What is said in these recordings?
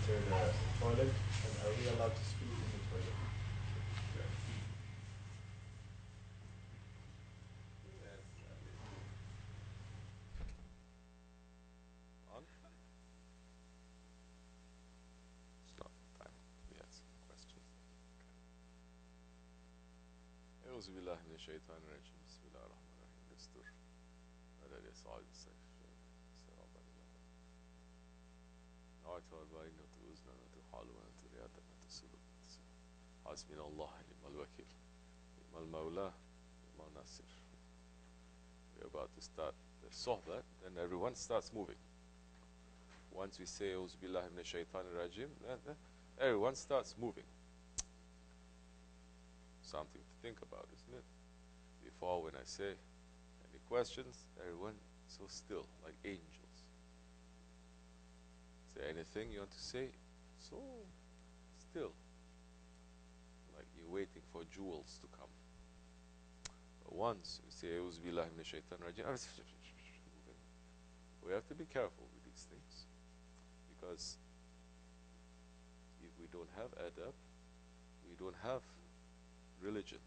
enter the toilet, and are we allowed to speak in the toilet? On? It's not time. We had some questions. أعوذ بالله من الشيطان الرجيم بسم الله الرحمن الرحيم دستور على الإصعاد السيف سراب الله نعت والبعين وتؤذنا وتحال ونتريادا وتسلق حسبنا الله نعم الوكيل نعم المولى نعم الناصر. We're about to start the sohbah, then everyone starts moving. Once we say أعوذ بالله من الشيطان الرجيم, then everyone starts moving. Something to think about, isn't it? Before, when I say any questions, everyone so still, like angels. Say anything you want to say, so still, like you're waiting for jewels to come. But once we say "Auzu billahi minash shaitanir rajim," we have to be careful with these things, because if we don't have adab, we don't have religion.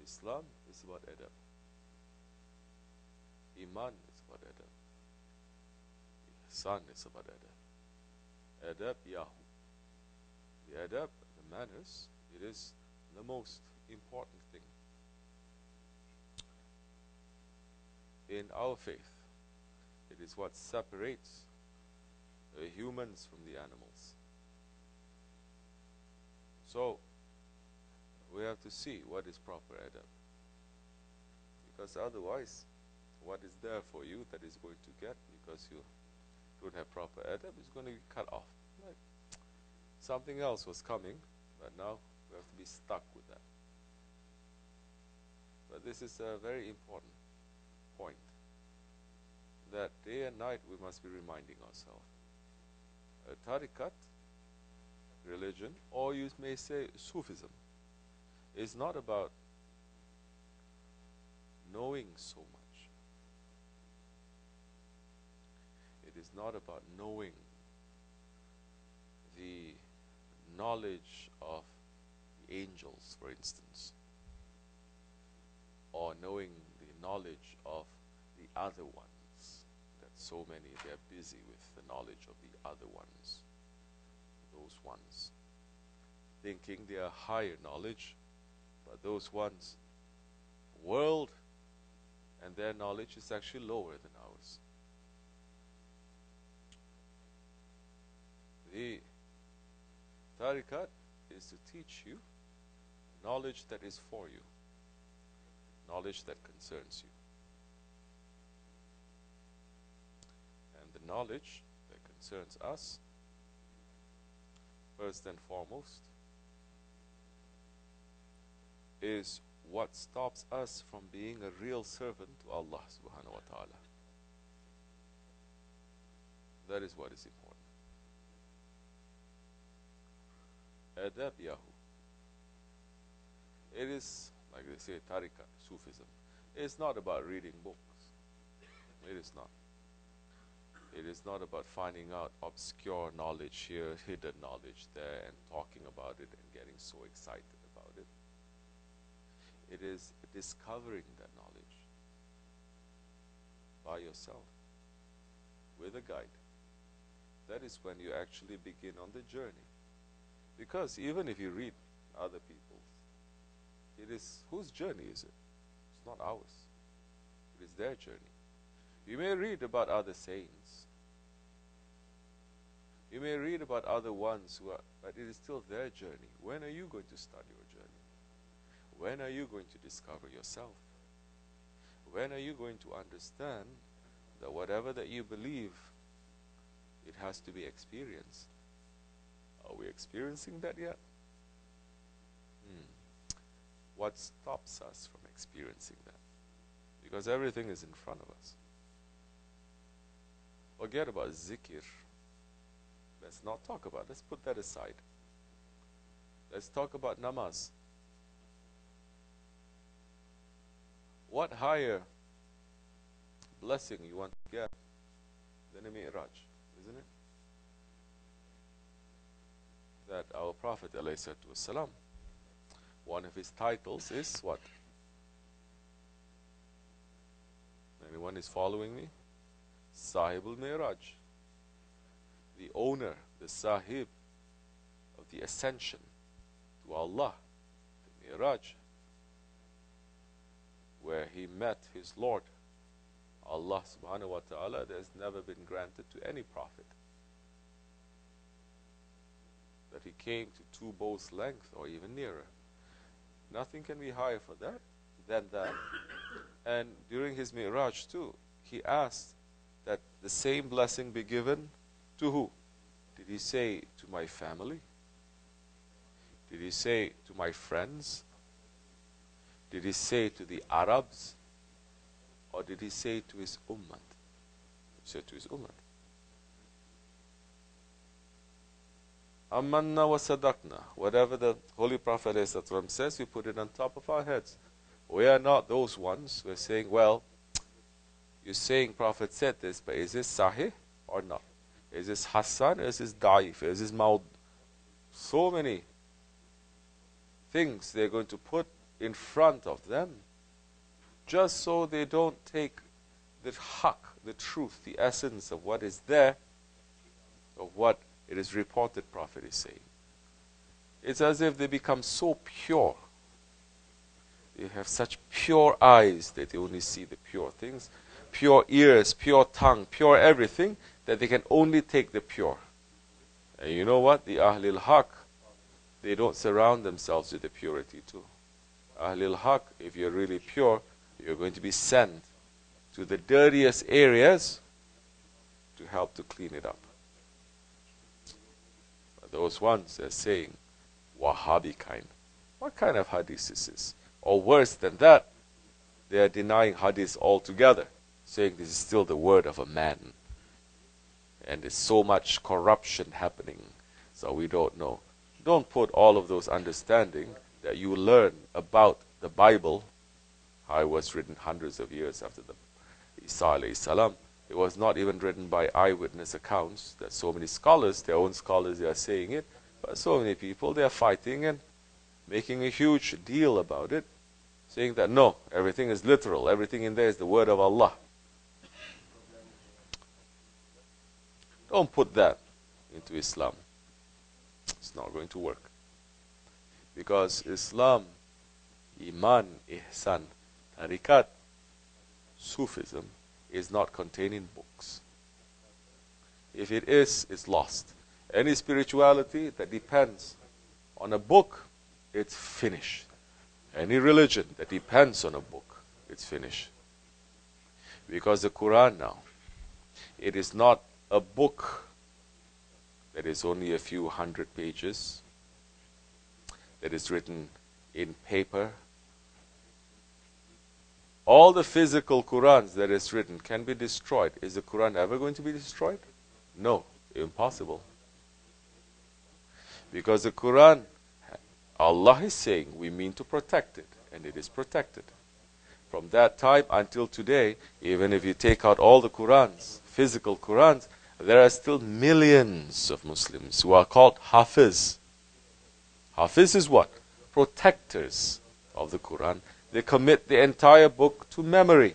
Islam is about adab. Iman is about adab. Ihsan is about adab. Adab, Yahu. The adab, the manners, it is the most important thing in our faith. It is what separates the humans from the animals. So, we have to see what is proper adab. Because otherwise, what is there for you that is going to get, because you don't have proper adab, is going to be cut off. Like something else was coming, but now we have to be stuck with that. But this is a very important point, that day and night we must be reminding ourselves. A tariqat, religion, or you may say Sufism, is not about knowing so much. It is not about knowing the knowledge of the angels, for instance, or knowing the knowledge of the other ones. That so many, they are busy with the knowledge of the other ones, those ones, thinking they are higher knowledge. But those ones, world and their knowledge is actually lower than ours. The tariqat is to teach you knowledge that is for you, knowledge that concerns you. And the knowledge that concerns us, first and foremost, is what stops us from being a real servant to Allah subhanahu wa ta'ala. That is what is important. Adab Yahu. It is, like they say, tariqat, Sufism. It's not about reading books. It is not. It is not about finding out obscure knowledge here, hidden knowledge there, and talking about it and getting so excited about it. It is discovering that knowledge by yourself, with a guide. That is when you actually begin on the journey. Because even if you read other people's, it is, whose journey is it? It's not ours. It is their journey. You may read about other saints. You may read about other ones who are, but it is still their journey. When are you going to start your journey? When are you going to discover yourself? When are you going to understand that whatever that you believe, it has to be experienced? Are we experiencing that yet? What stops us from experiencing that? Because everything is in front of us. Forget about zikr. Let's not talk about it. Let's put that aside. Let's talk about namaz. What higher blessing you want to get than a mi'raj, isn't it? that our Prophet ﷺ, one of his titles is what? Anyone is following me? Sahib al-Miraj, the owner, the Sahib of the ascension to Allah, the Miraj, where he met his Lord, Allah subhanahu wa ta'ala. There's never been granted to any prophet that he came to two bows length or even nearer. Nothing can be higher for that than that. And during his Mi'raj too, he asked that the same blessing be given to who? Did he say to my family? Did he say to my friends? Did he say to the Arabs? Or did he say to his ummah? He said to his ummah. Amanna wa sadaqna. Whatever the Holy Prophet ﷺ says, we put it on top of our heads. We are not those ones who are saying, well, you're saying Prophet said this, but is this sahih or not? Is this Hassan or is this da'if? Is this maud? So many things they're going to put in front of them just so they don't take the haqq, the truth, the essence of what is there, of what it is reported Prophet is saying. It's as if they become so pure. They have such pure eyes that they only see the pure things, pure ears, pure tongue, pure everything, that they can only take the pure. And you know what? The Ahlul Haq, they don't surround themselves with the purity too. Ahlul Haq, if you're really pure, you're going to be sent to the dirtiest areas to help to clean it up. But those ones are saying, Wahhabi kind. What kind of hadith is this? Or worse than that, they are denying hadith altogether, saying this is still the word of a man. And there's so much corruption happening, so we don't know. Don't put all of those understanding that you learn about the Bible, how it was written hundreds of years after the Isa alayhi salam. It was not even written by eyewitness accounts. That so many scholars, their own scholars, they are saying it, but so many people, they are fighting and making a huge deal about it, saying that no, everything is literal, everything in there is the word of Allah. Don't put that into Islam. It's not going to work. Because Islam, Iman, Ihsan, Tariqat, Sufism is not contained in books. If it is, it's lost. Any spirituality that depends on a book, it's finished. Any religion that depends on a book, it's finished. Because the Quran now, it is not a book that is only a few hundred pages, that is written in paper. All the physical Qurans that is written can be destroyed. Is the Quran ever going to be destroyed? No, impossible. Because the Quran, Allah is saying we mean to protect it, and it is protected. From that time until today, even if you take out all the Qurans, physical Qurans, there are still millions of Muslims who are called Hafiz. Hafiz is what? Protectors of the Quran. They commit the entire book to memory.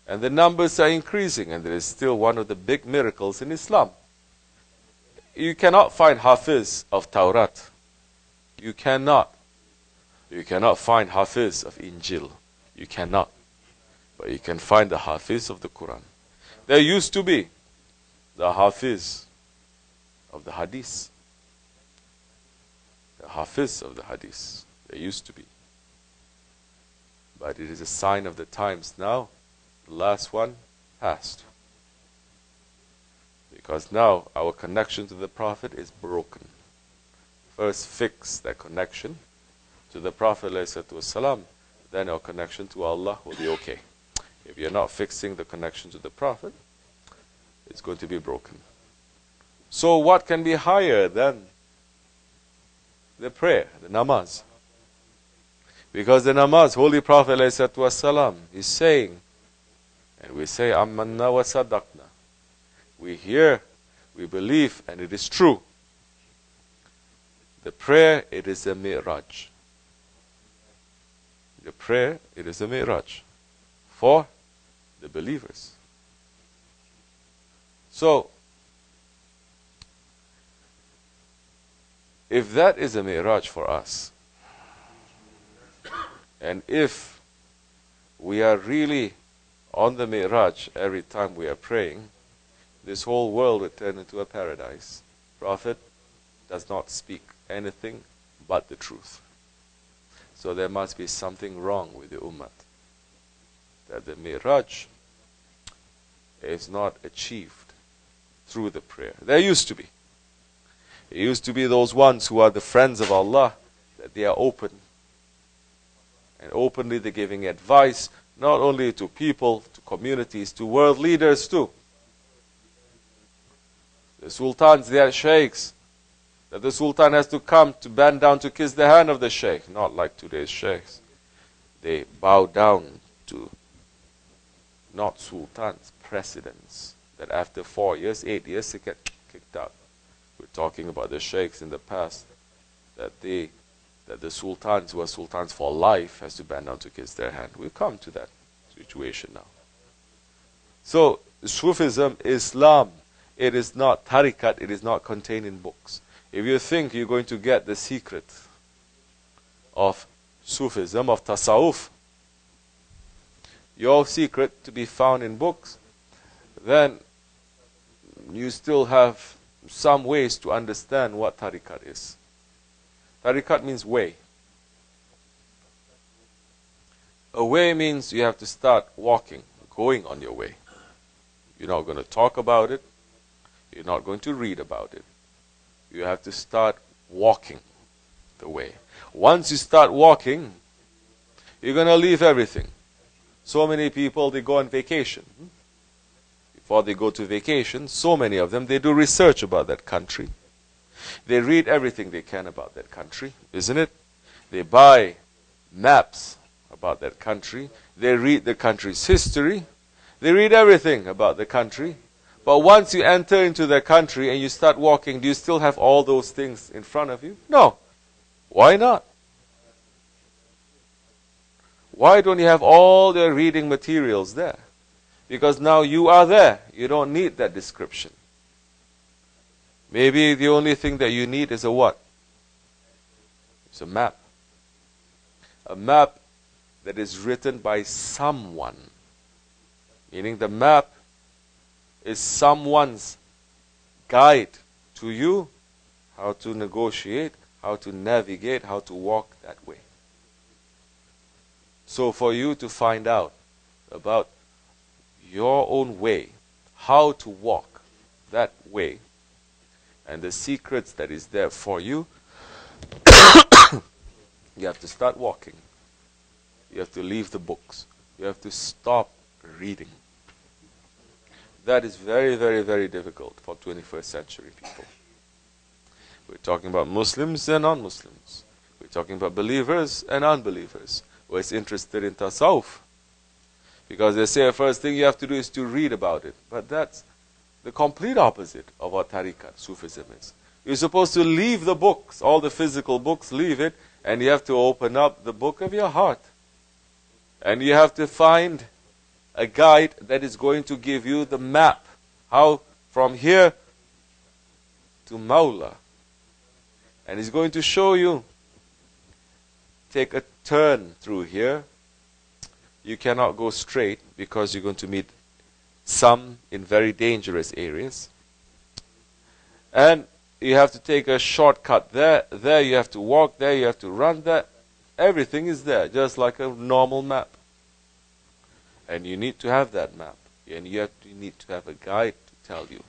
And the numbers are increasing, and there is still one of the big miracles in Islam. You cannot find Hafiz of Tawrat. You cannot. You cannot find Hafiz of Injil. You cannot. But you can find the Hafiz of the Quran. There used to be the Hafiz of the Hadith. The Hafiz of the Hadith. There used to be. But it is a sign of the times now. The last one passed. Because now our connection to the Prophet is broken. First fix that connection to the Prophet ﷺ, then our connection to Allah will be okay. If you're not fixing the connection to the Prophet, it's going to be broken. So what can be higher than the prayer, the namaz? Because the namaz, Holy Prophet ﷺ is saying, and we say, Amanna wa sadaqna. We hear, we believe, and it is true. The prayer, it is a mi'raj. The prayer, it is a mi'raj for the believers. So, if that is a mi'raj for us, and if we are really on the mi'raj every time we are praying, this whole world would turn into a paradise. Prophet does not speak anything but the truth. So there must be something wrong with the ummah. That the mi'raj is not achieved through the prayer. There used to be. It used to be those ones who are the friends of Allah, that they are open. And openly they're giving advice, not only to people, to communities, to world leaders too. The sultans, they are shaykhs. That the sultan has to come to bend down to kiss the hand of the shaykh. Not like today's shaykhs. They bow down to not sultans, presidents. That after 4 years, 8 years, they get kicked out. We're talking about the shaykhs in the past. That the sultans who are sultans for life has to bend down to kiss their hand. We've come to that situation now. So, Sufism, Islam, it is not tariqat, it is not contained in books. If you think you're going to get the secret of Sufism, of Tasawwuf, your secret to be found in books, then you still have some ways to understand what tariqat is. Tariqat means way. A way means you have to start walking, going on your way. You're not going to talk about it. You're not going to read about it. You have to start walking the way. Once you start walking, you're going to leave everything. So many people, they go on vacation. Before they go to vacation, so many of them, they do research about that country. They read everything they can about that country, isn't it? They buy maps about that country. They read the country's history. They read everything about the country. But once you enter into the country and you start walking, do you still have all those things in front of you? No. Why not? Why don't you have all the reading materials there? Because now you are there. You don't need that description. Maybe the only thing that you need is a what? It's a map. A map that is written by someone. Meaning the map is someone's guide to you, how to negotiate, how to navigate, how to walk that way. So for you to find out about your own way, how to walk that way, and the secrets that is there for you, you have to start walking. You have to leave the books. You have to stop reading. That is very, very, very difficult for 21st century people. We're talking about Muslims and non-Muslims. We're talking about believers and unbelievers who is interested in tasawwuf. Because they say the first thing you have to do is to read about it. But that's the complete opposite of what tariqat, Sufism is. You're supposed to leave the books, all the physical books, leave it, and you have to open up the book of your heart. And you have to find a guide that is going to give you the map. How from here to Mawla. And he's going to show you, take a turn through here. You cannot go straight because you're going to meet some in very dangerous areas. And you have to take a shortcut there. There you have to walk, there you have to run there. Everything is there, just like a normal map. And you need to have that map. And you need to have a guide to tell you.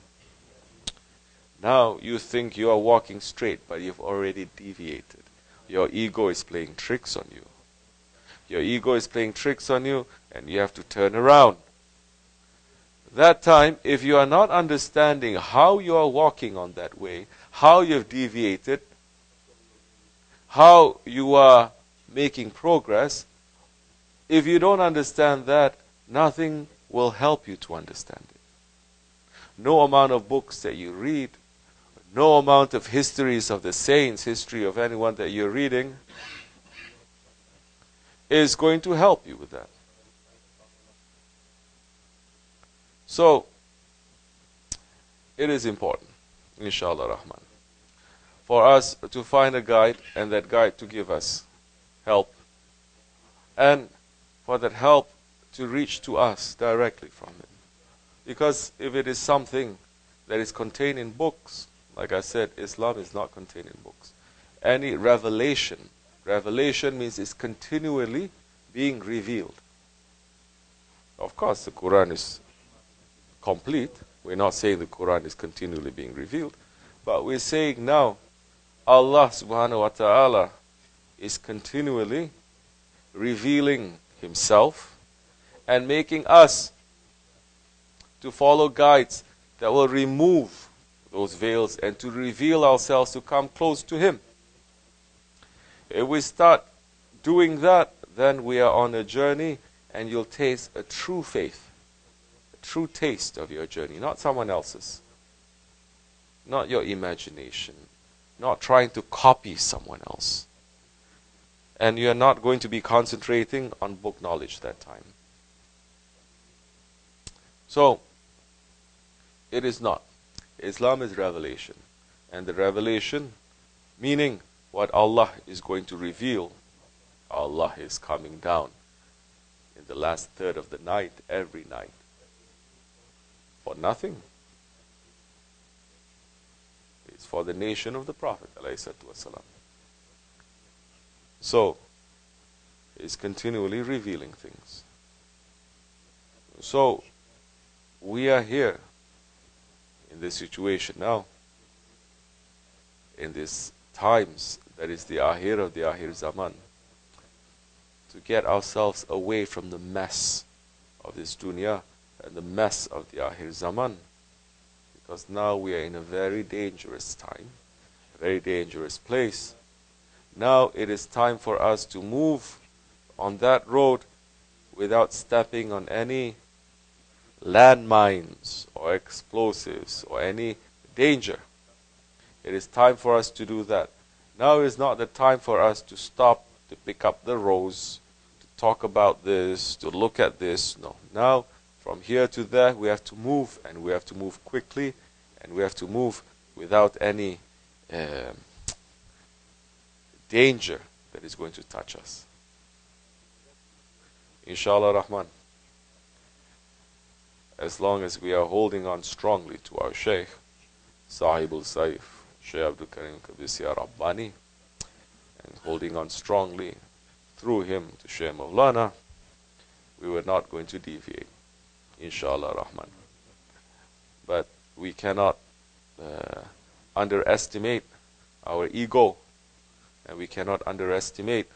Now you think you are walking straight, but you've already deviated. Your ego is playing tricks on you. Your ego is playing tricks on you, and you have to turn around. That time, if you are not understanding how you are walking on that way, how you've deviated, how you are making progress, if you don't understand that, nothing will help you to understand it. No amount of books that you read, No amount of histories of the saints, history of anyone that you're reading, is going to help you with that. So, it is important, inshallah Rahman, for us to find a guide, and that guide to give us help, and for that help to reach to us directly from him. Because if it is something that is contained in books, like I said, Islam is not contained in books. Any revelation means it's continually being revealed. Of course, the Quran is complete. We're not saying the Quran is continually being revealed, but we're saying now Allah subhanahu wa ta'ala is continually revealing himself and making us to follow guides that will remove those veils and to reveal ourselves, to come close to him. If we start doing that, then we are on a journey, and you'll taste a true faith, a true taste of your journey, not someone else's, not your imagination, not trying to copy someone else. And you're not going to be concentrating on book knowledge that time. So, it is not. Islam is revelation. And the revelation, meaning what Allah is going to reveal, Allah is coming down in the last third of the night, every night. For nothing. It's for the nation of the Prophet ﷺ. So, it's continually revealing things. So, we are here in this situation now, in these times, that is the Akhir of the Akhir Zaman, to get ourselves away from the mess of this dunya and the mess of the Akhir Zaman, because now we are in a very dangerous time, a very dangerous place. Now it is time for us to move on that road without stepping on any landmines or explosives or any danger. It is time for us to do that. Now is not the time for us to stop, to pick up the rose, to talk about this, to look at this. No. Now, from here to there, we have to move, and we have to move quickly, and we have to move without any danger that is going to touch us. Inshallah Rahman. As long as we are holding on strongly to our Shaykh, Sahibul Saif, Shaykh Abdulkerim Kibrisi Rabbani, and holding on strongly through him to Shaykh Maulana, we were not going to deviate, inshallah Rahman. But we cannot underestimate our ego, and we cannot underestimate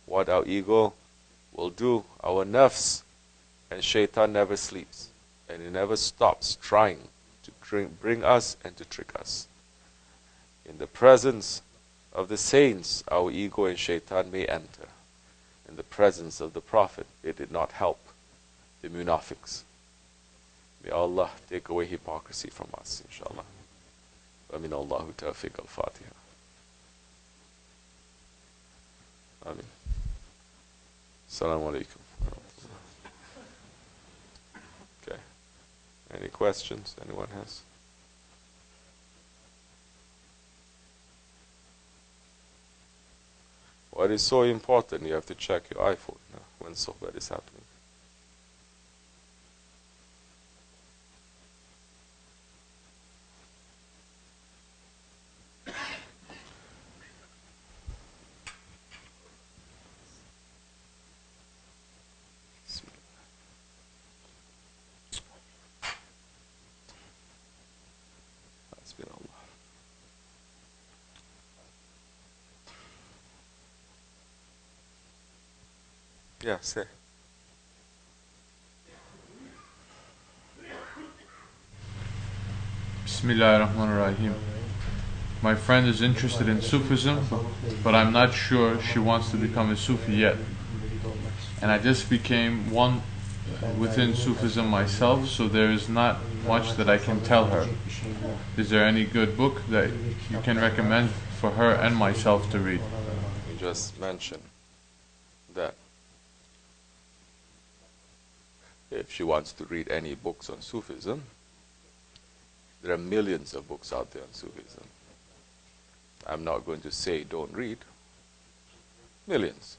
what our ego will do. Our nafs, and shaitan never sleeps, and he never stops trying to bring us and to trick us. In the presence of the saints, our ego and shaitan may enter. In the presence of the Prophet, it did not help the munafiqs. May Allah take away hypocrisy from us, inshallah. Amin Allahu tawfiq al-Fatiha. Amin. Assalamu alaikum. Okay. Any questions anyone has? What is so important? You have to check your iPhone when sohbet is happening. Yeah, say. Bismillahirrahmanirrahim. My friend is interested in Sufism, but I'm not sure she wants to become a Sufi yet. And I just became one within Sufism myself, so there is not much that I can tell her. Is there any good book that you can recommend for her and myself to read? You just mentioned that if she wants to read any books on Sufism, there are millions of books out there on Sufism. I'm not going to say don't read. Millions.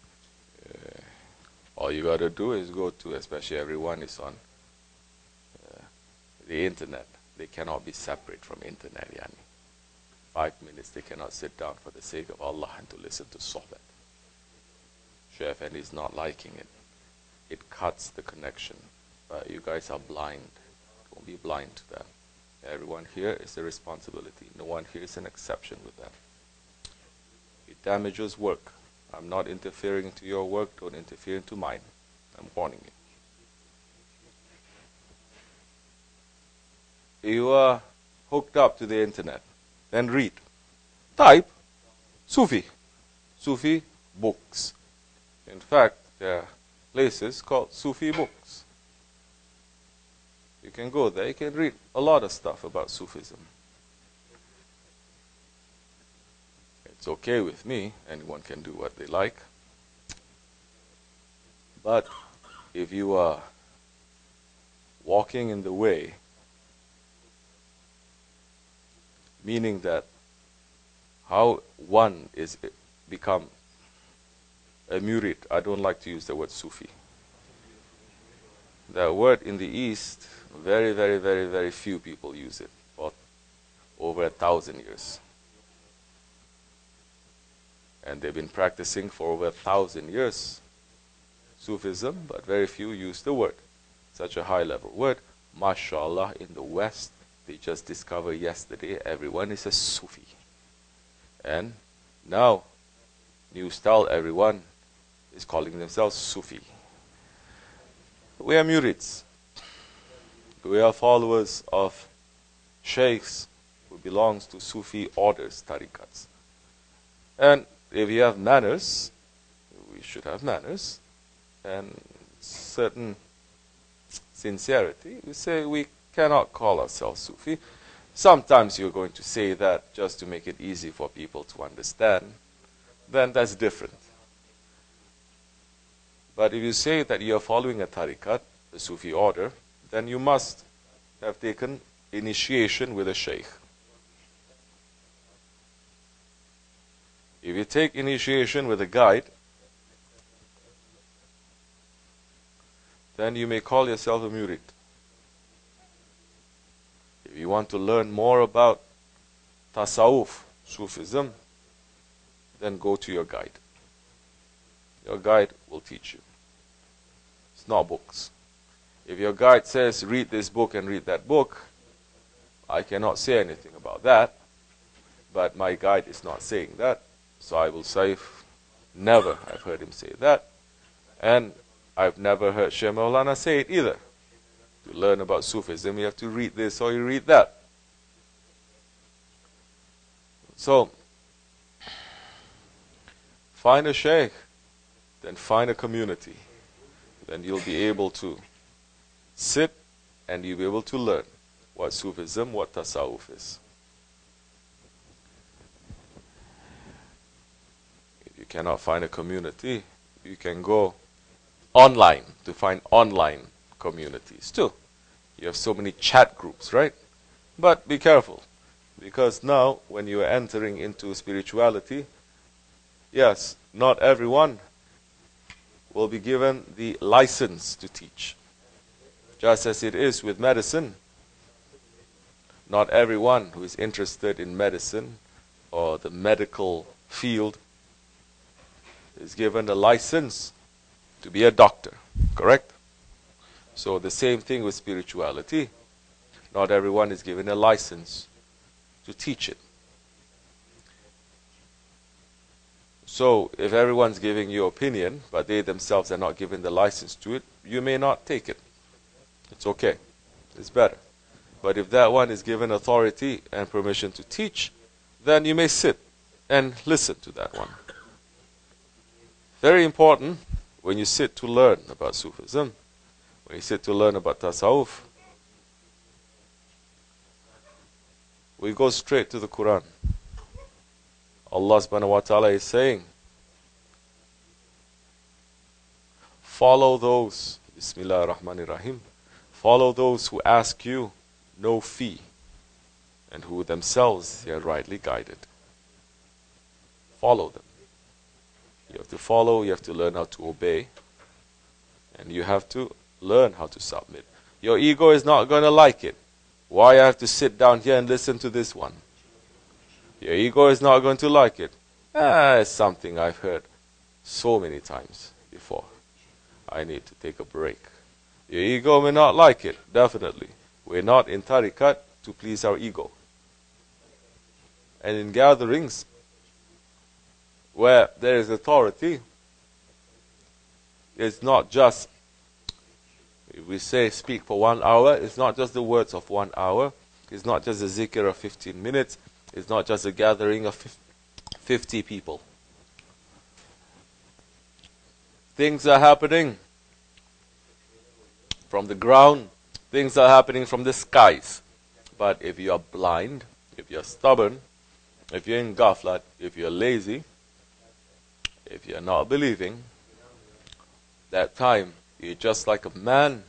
All you got to do is go to, especially everyone is on the internet. They cannot be separate from internet, yani. 5 minutes they cannot sit down for the sake of Allah and to listen to Sohbet. Shaykh Efendi is not liking it. It cuts the connection. But you guys are blind. Don't be blind to that. Everyone here is a responsibility. No one here is an exception with that. It damages work. I'm not interfering into your work. Don't interfere into mine. I'm warning you. You are hooked up to the internet. Then read. Type Sufi. Sufi books. In fact, there are places called Sufi books. You can go there. You can read a lot of stuff about Sufism. It's okay with me. Anyone can do what they like. But if you are walking in the way, meaning that how one is become a murid, I don't like to use the word Sufi. The word in the East, very, very, very, very few people use it for over 1,000 years. And they've been practicing for over 1,000 years Sufism, but very few use the word. Such a high level word. MashaAllah, in the West, they just discovered yesterday everyone is a Sufi. And now, new style, everyone is calling themselves Sufi. We are murids. We are followers of Shaykhs who belongs to Sufi orders, tariqats. And if you have manners, we should have manners, and certain sincerity, we say we cannot call ourselves Sufi. Sometimes you're going to say that just to make it easy for people to understand, then that's different. But if you say that you are following a tariqat, a Sufi order, then you must have taken initiation with a Shaykh. If you take initiation with a guide, then you may call yourself a murid. If you want to learn more about tasawwuf, Sufism, then go to your guide. Your guide will teach you. It's not books. If your guide says, read this book and read that book, I cannot say anything about that, but my guide is not saying that, so I will say, never I've heard him say that, and I've never heard Shaykh Maulana say it either. To learn about Sufism, you have to read this or you read that. So, find a Shaykh, then find a community. Then you'll be able to sit and you'll be able to learn what Sufism, what Tasawwuf is. If you cannot find a community, you can go online to find online communities too. You have so many chat groups, right? But be careful, because now when you are entering into spirituality, yes, not everyone will be given the license to teach. Just as it is with medicine, not everyone who is interested in medicine or the medical field is given the license to be a doctor, correct? So the same thing with spirituality. Not everyone is given a license to teach it. So if everyone's giving you opinion, but they themselves are not given the license to it, you may not take it. It's okay. It's better. But if that one is given authority and permission to teach, then you may sit and listen to that one. Very important when you sit to learn about Sufism. When you sit to learn about tasawwuf, we go straight to the Quran. Allah subhanahu wa ta'ala is saying, follow those, Bismillah ar-Rahman ar-Rahim, follow those who ask you no fee, and who themselves they are rightly guided. Follow them. You have to follow, you have to learn how to obey, and you have to learn how to submit. Your ego is not going to like it. Why I have to sit down here and listen to this one? Your ego is not going to like it. It's something I've heard so many times before. I need to take a break. Your ego may not like it, definitely. We're not in tariqat to please our ego. And in gatherings where there is authority, it's not just, if we say speak for 1 hour, it's not just the words of 1 hour. It's not just a zikr of 15 minutes. It's not just a gathering of 50 people. Things are happening from the ground. Things are happening from the skies. But if you are blind, if you are stubborn, if you're in ghaflat, if you're lazy, if you're not believing, that time you're just like a man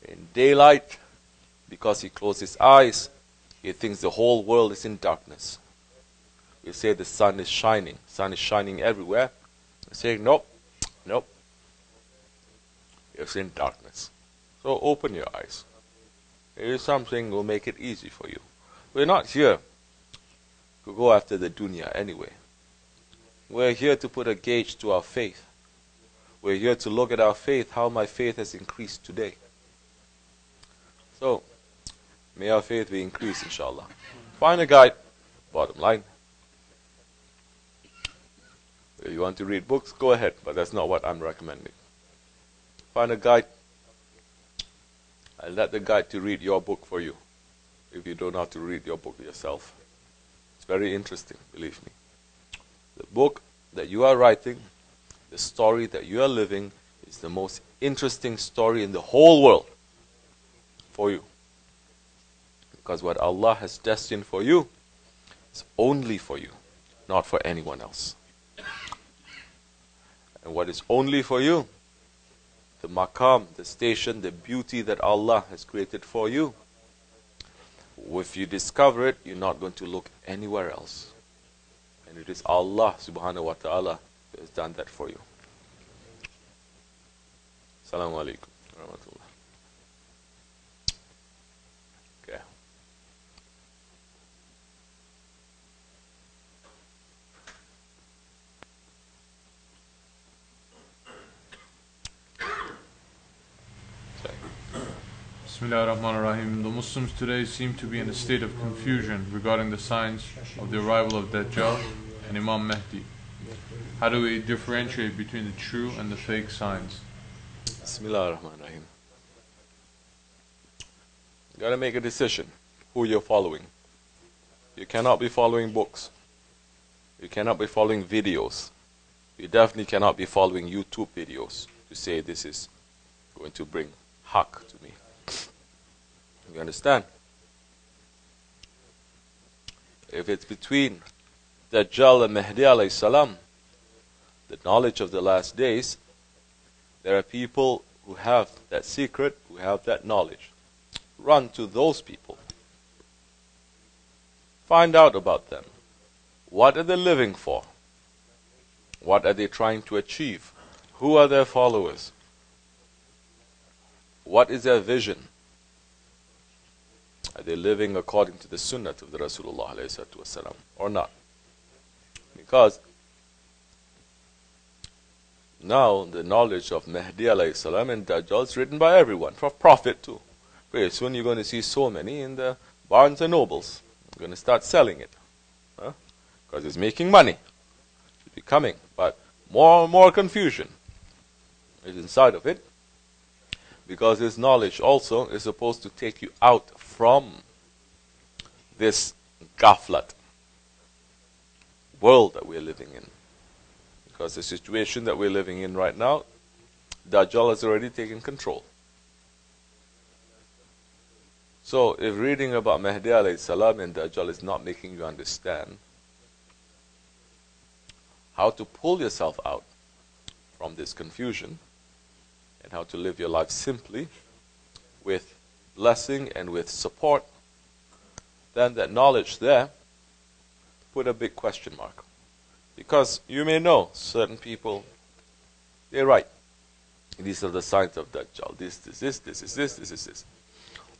in daylight. Because he closed his eyes, he thinks the whole world is in darkness. We say the sun is shining. Sun is shining everywhere. We say, nope, nope. It's in darkness. So open your eyes. There is something will make it easy for you. We're not here to go after the dunya anyway. We're here to put a gauge to our faith. We're here to look at our faith, how my faith has increased today. So, may our faith be increased, inshallah. Find a guide, bottom line. If you want to read books, go ahead, but that's not what I'm recommending. Find a guide, and let the guide to read your book for you, if you don't know how to read your book yourself. It's very interesting, believe me. The book that you are writing, the story that you are living, is the most interesting story in the whole world for you. Because what Allah has destined for you is only for you, not for anyone else. And what is only for you, the maqam, the station, the beauty that Allah has created for you, if you discover it, you're not going to look anywhere else. And it is Allah subhanahu wa ta'ala who has done that for you. Assalamu alaikum wa rahmatullah. Okay. Bismillah ar-Rahman ar-Rahim. The Muslims today seem to be in a state of confusion regarding the signs of the arrival of Dajjal and Imam Mahdi. How do we differentiate between the true and the fake signs? Bismillah ar-Rahman ar-Rahim. You gotta make a decision who you're following. You cannot be following books. You cannot be following videos. You definitely cannot be following YouTube videos to say this is going to bring haqq to me. You understand? If it's between Dajjal and Mahdi alayhi salam, the knowledge of the last days, there are people who have that secret, who have that knowledge. Run to those people. Find out about them. What are they living for? What are they trying to achieve? Who are their followers? What is their vision? Are they living according to the sunnah of the Rasulullah ﷺ or not? Because now the knowledge of Mahdi ﷺ and Dajjal is written by everyone, for Prophet too. Very soon you're going to see so many in the Barnes and Nobles. You're going to start selling it. Because it's making money. It's becoming. But more and more confusion is inside of it. Because this knowledge also is supposed to take you out from this ghaflat world that we're living in. Because the situation that we're living in right now Dajjal has already taken control. So if reading about Mahdi alayhi salam and Dajjal is not making you understand how to pull yourself out from this confusion and how to live your life simply with blessing and with support, then that knowledge there, put a big question mark. Because you may know certain people, they're right. These are the signs of Dajjal. This is this.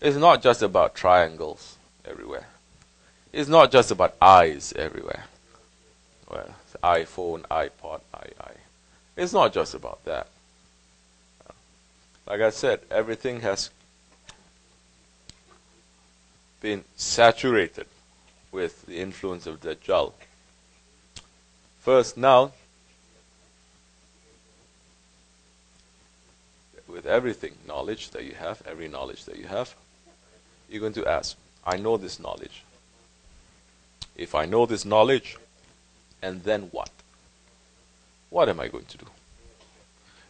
It's not just about triangles everywhere. It's not just about eyes everywhere. Well, iPhone, iPod, I. It's not just about that. Like I said, everything has been saturated with the influence of Dajjal. First, now, with everything, knowledge that you have, every knowledge that you have, you're going to ask, I know this knowledge. If I know this knowledge, and then what? What am I going to do?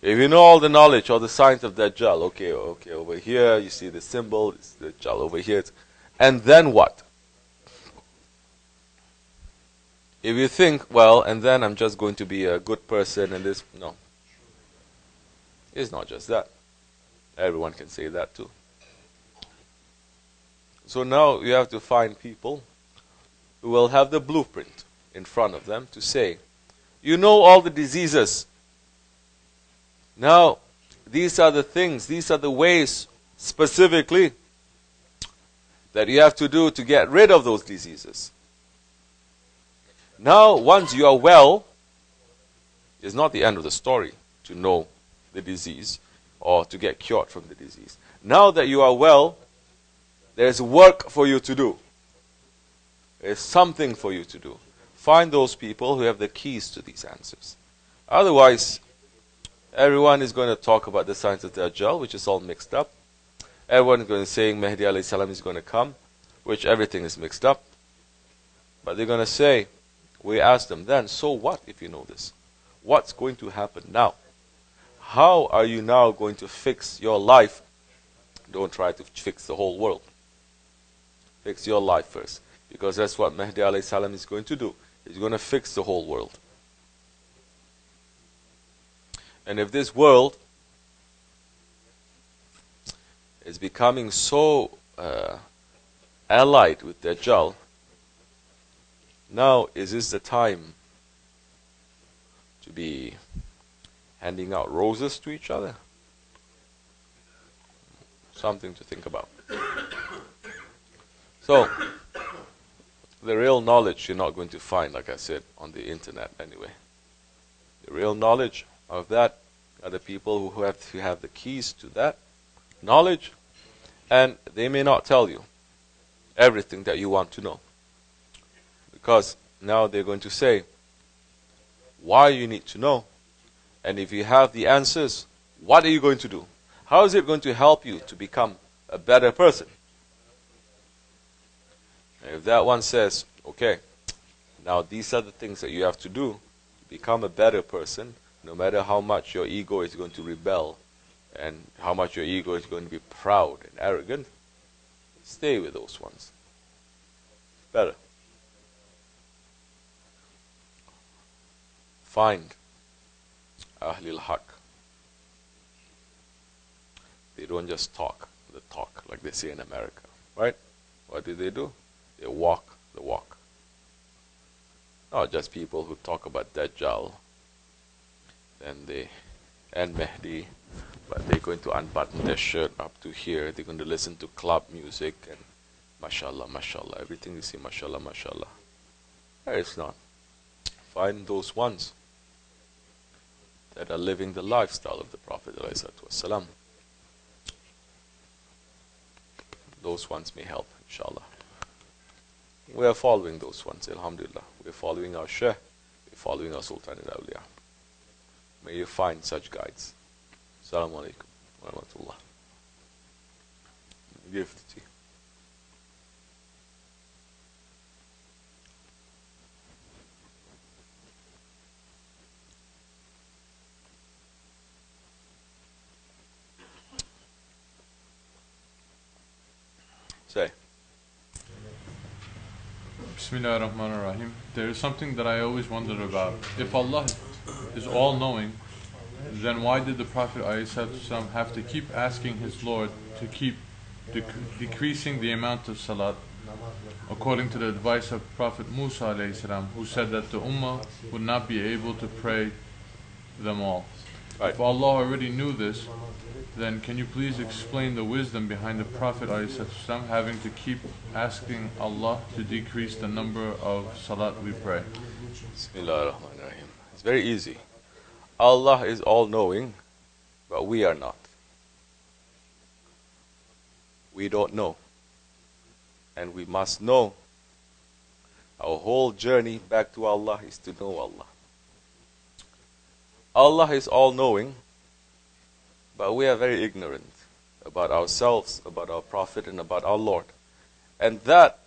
If you know all the knowledge, all the signs of Dajjal, okay, over here you see the symbol, it's Dajjal, over here, and then what? If you think, well, and then I'm just going to be a good person and this, no. It's not just that. Everyone can say that too. So now you have to find people who will have the blueprint in front of them to say, you know all the diseases. Now, these are the things, these are the ways specifically that you have to do to get rid of those diseases. Now, once you are well, it's not the end of the story to know the disease or to get cured from the disease. Now that you are well, there's work for you to do. There's something for you to do. Find those people who have the keys to these answers. Otherwise, everyone is going to talk about the signs of Dajjal, which is all mixed up. Everyone is going to say Mahdi alayhi salam is going to come, which everything is mixed up. But they're going to say, we ask them then, so what if you know this? What's going to happen now? How are you now going to fix your life? Don't try to fix the whole world. Fix your life first. Because that's what Mahdi alayhi salam is going to do. He's going to fix the whole world. And if this world is becoming so allied with Dajjal, now is this the time to be handing out roses to each other? Something to think about. So, the real knowledge you're not going to find, like I said, on the internet anyway. The real knowledge of that are the people who have to have the keys to that knowledge, and they may not tell you everything that you want to know. Because now they're going to say why you need to know, and if you have the answers, what are you going to do? How is it going to help you to become a better person? And if that one says, okay, now these are the things that you have to do to become a better person, no matter how much your ego is going to rebel and how much your ego is going to be proud and arrogant, stay with those ones. Better. Find Ahlul Haq. They don't just talk the talk like they say in America, right? What do? They walk the walk. Not just people who talk about Dajjal and Mahdi, but they're going to unbutton their shirt up to here. They're going to listen to club music and mashallah, mashallah. Everything you see, mashallah, mashallah. No, it's not. Find those ones that are living the lifestyle of the Prophet ﷺ. Those ones may help, inshallah. We are following those ones, alhamdulillah. We are following our Shaykh. We are following our Sultan al-Awliya. May you find such guides. Assalamu alaikum wa rahmatullah. Gift. Say. Bismillah ar-Rahman ar-Rahim. There is something that I always wondered about. If Allah is all-knowing, then why did the Prophet ﷺ have to keep asking his Lord to keep decreasing the amount of salat, according to the advice of Prophet Musa ﷺ, who said that the Ummah would not be able to pray them all? Right. If Allah already knew this, then can you please explain the wisdom behind the Prophet ﷺ having to keep asking Allah to decrease the number of salat we pray? Bismillah ar-Rahman ar-Rahim. It's very easy. Allah is all-knowing, but we are not. We don't know. And we must know. Our whole journey back to Allah is to know Allah. Allah is all-knowing, but we are very ignorant about ourselves, about our Prophet, and about our Lord. And that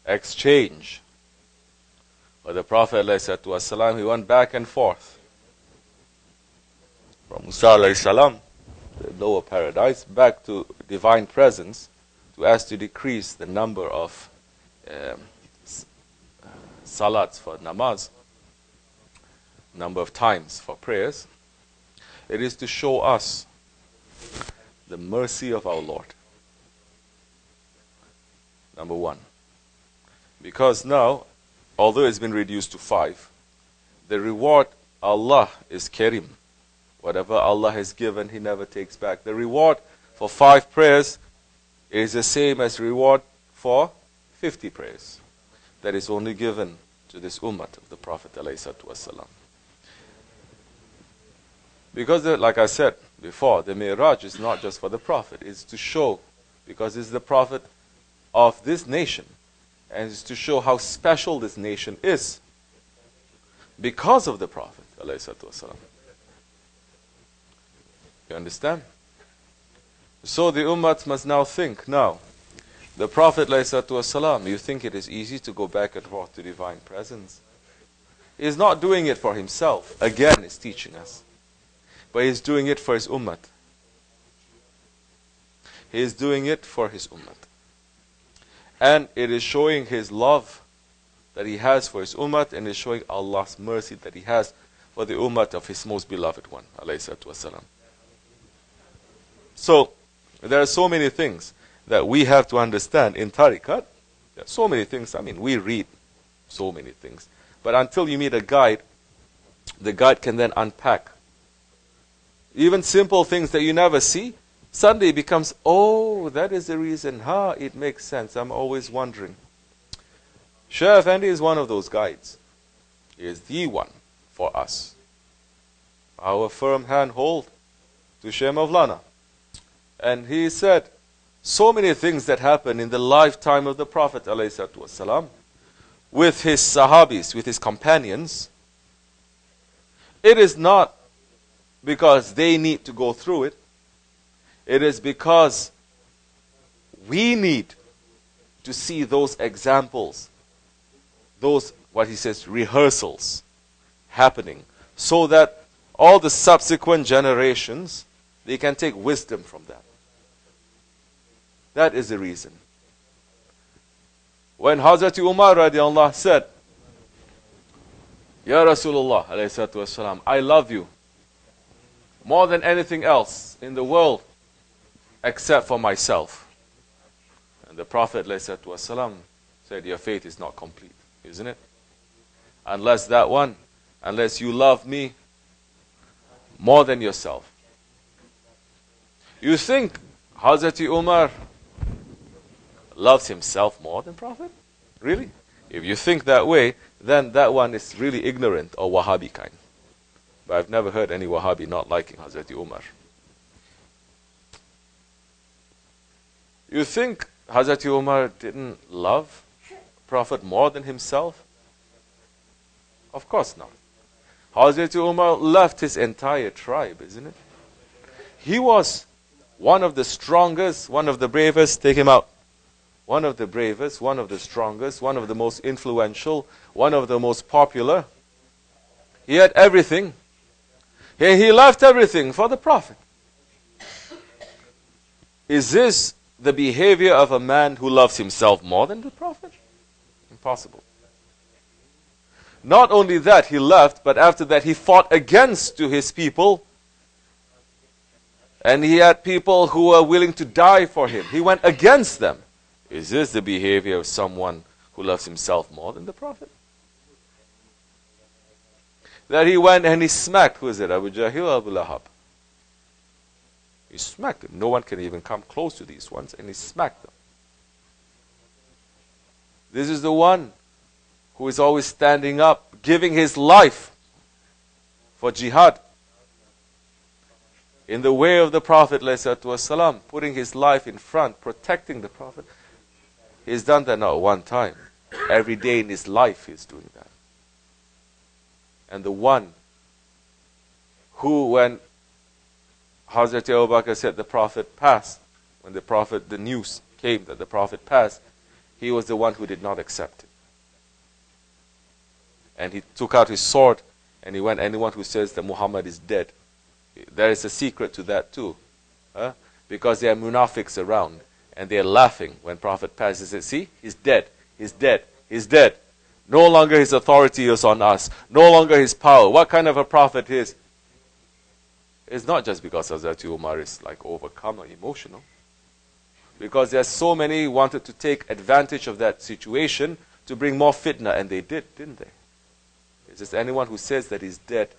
exchange, where the Prophet ﷺ, he went back and forth from Musa ﷺ, the lower paradise, back to divine presence, to ask to decrease the number of salats for namaz, number of times for prayers. It is to show us the mercy of our Lord. Number one. Because now, although it's been reduced to 5, the reward Allah is Karim. Whatever Allah has given, He never takes back. The reward for 5 prayers is the same as reward for 50 prayers. That is only given to this ummah of the Prophet ﷺ. Because, like I said before, the Mi'raj is not just for the Prophet. It's to show, because it's the Prophet of this nation. And it's to show how special this nation is because of the Prophet ﷺ. You understand? So the ummah must now think, now, the Prophet ﷺ, you think it is easy to go back and forth to divine presence? He is not doing it for himself. Again, he's teaching us. But he's doing it for his ummah. He is doing it for his ummah. And it is showing his love that he has for his ummah, and is showing Allah's mercy that he has for the ummah of his most beloved one, ﷺ. So, there are so many things that we have to understand in tariqat. There are so many things. I mean, we read so many things. But until you meet a guide, the guide can then unpack. Even simple things that you never see, suddenly it becomes, oh, that is the reason. It makes sense. I'm always wondering. Shaykh Efendi is one of those guides. He is the one for us. Our firm handhold to Shaykh Mawlana. And he said, so many things that happened in the lifetime of the Prophet ﷺ, with his sahabis, with his companions. It is not because they need to go through it. It is because we need to see those examples, those, what he says, rehearsals happening, so that all the subsequent generations, they can take wisdom from that. That is the reason. When Hazrat Umar radiallahu anh said, Ya Rasulullah alayhi salatu wasalam, I love you more than anything else in the world except for myself. And the Prophet alayhi salatu wasalam said, your faith is not complete, isn't it? Unless that one, unless you love me more than yourself. You think Hazrat Umar loves himself more than Prophet? Really? If you think that way, then that one is really ignorant or Wahhabi kind. But I've never heard any Wahhabi not liking Hazrat Umar. You think Hazrat Umar didn't love Prophet more than himself? Of course not. Hazrat Umar left his entire tribe, isn't it? He was one of the strongest, one of the bravest, take him out. One of the bravest, one of the strongest, one of the most influential, one of the most popular. He had everything. He left everything for the Prophet. Is this the behavior of a man who loves himself more than the Prophet? Impossible. Not only that, he left, but after that he fought against to his people. And he had people who were willing to die for him. He went against them. Is this the behavior of someone who loves himself more than the Prophet? That he went and he smacked, who is it, Abu Jahil or Abu Lahab? He smacked them. No one can even come close to these ones, and he smacked them. This is the one who is always standing up, giving his life for jihad in the way of the Prophet ﷺ, putting his life in front, protecting the Prophet. He's done that not one time. Every day in his life he's doing that. And the one who, when Hazrat Abu Bakr said the Prophet passed, when the news came that the Prophet passed, he was the one who did not accept it. And he took out his sword and he went, anyone who says that Muhammad is dead. There is a secret to that too. Because there are munafiqs around and they are laughing when Prophet passes. They say, see, he's dead, he's dead, he's dead. No longer his authority is on us. No longer his power. What kind of a prophet is? It's not just because Hazrat Umar is like overcome or emotional. Because there are so many who wanted to take advantage of that situation to bring more fitna, and they did, didn't they? It's just anyone who says that he's dead,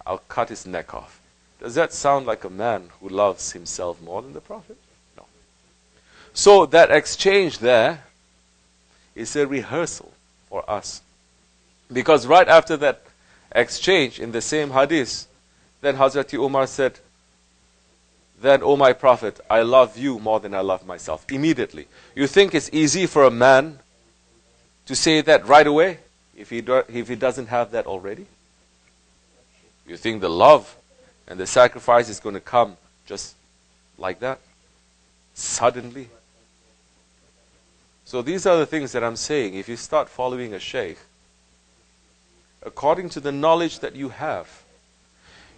I'll cut his neck off. Does that sound like a man who loves himself more than the Prophet? No. So that exchange there is a rehearsal for us. Because right after that exchange in the same hadith, then Hazrat Umar said, then, O my Prophet, I love you more than I love myself. Immediately. You think it's easy for a man to say that right away if he doesn't have that already? You think the love and the sacrifice is going to come just like that? Suddenly? So these are the things that I'm saying. If you start following a Shaykh, according to the knowledge that you have,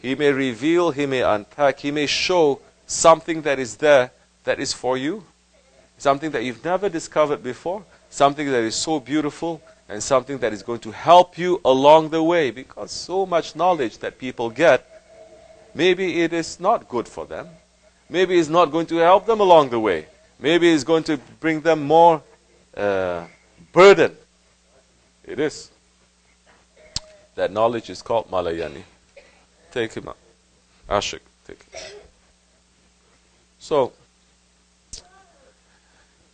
he may reveal, he may unpack, he may show something that is there that is for you, something that you've never discovered before, something that is so beautiful, and something that is going to help you along the way. Because so much knowledge that people get, maybe it is not good for them. Maybe it's not going to help them along the way. Maybe it's going to bring them more burden. It is. That knowledge is called Malayani. Take him up. Ashik, take him. So,